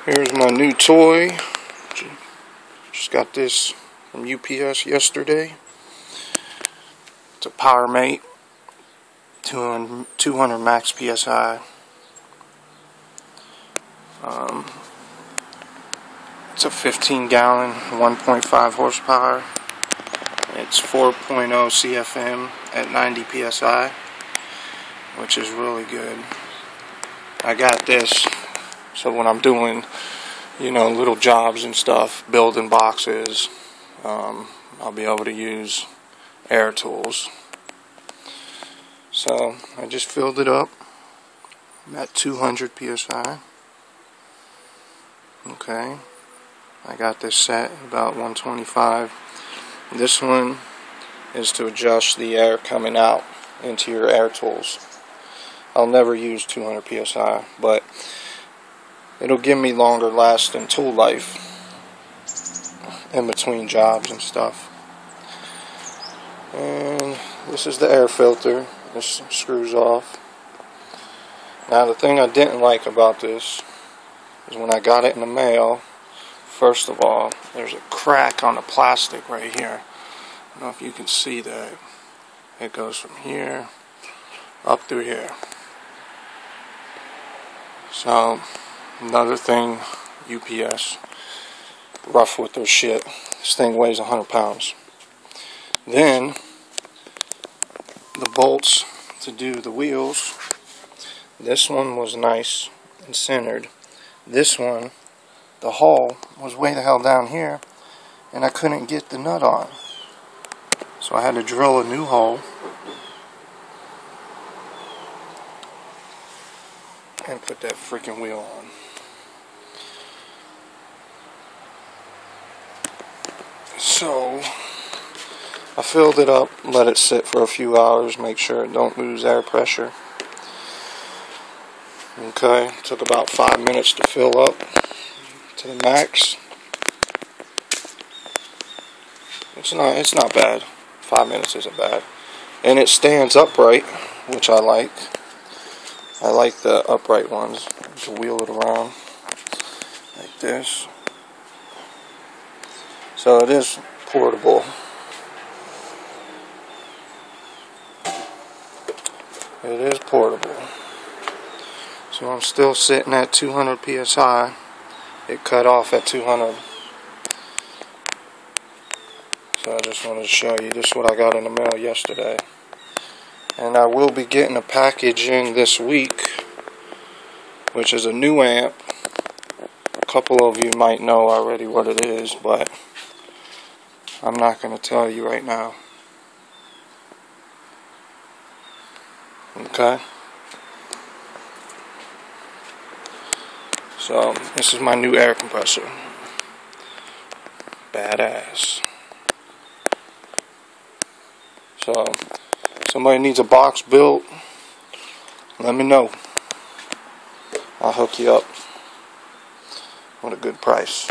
Here's my new toy. Just got this from UPS yesterday. It's a Powermate 200 max PSI. It's a 15-gallon, 1.5 horsepower. It's 4.0 CFM at 90 PSI, which is really good. I got this so when I'm doing, little jobs and stuff, building boxes, I'll be able to use AiR tools. So I just filled it up. I'm at 200 PSI. Okay, I got this set about 125. This one is to adjust the air coming out into your AiR tools. I'll never use 200 PSI, but it'll give me longer lasting tool life in between jobs and stuff. And this is the air filter. This screws off. Now the thing I didn't like about this is when I got it in the mail, first of all, there's a crack on the plastic right here. I don't know if you can see that. It goes from here up through here. So, another thing, UPS, rough with their shit. This thing weighs 100 pounds. Then, the bolts to do the wheels, this one was nice and centered. This one, the hole was way the hell down here, and I couldn't get the nut on. So I had to drill a new hole and put that freaking wheel on. So I filled it up, let it sit for a few hours, make sure it don't lose air pressure. Okay, took about 5 minutes to fill up to the max. It's not bad. 5 minutes isn't bad. And it stands upright, which I like. I like the upright ones. To wheel it around like this. So it is portable. It is portable. So I'm still sitting at 200 PSI. It cut off at 200. So I just wanted to show you. This is what I got in the mail yesterday. And I will be getting a package in this week, which is a new amp. A couple of you might know already what it is, but I'm not going to tell you right now. Okay? So, this is my new air compressor. Badass. So, somebody needs a box built, let me know. I'll hook you up with a good price.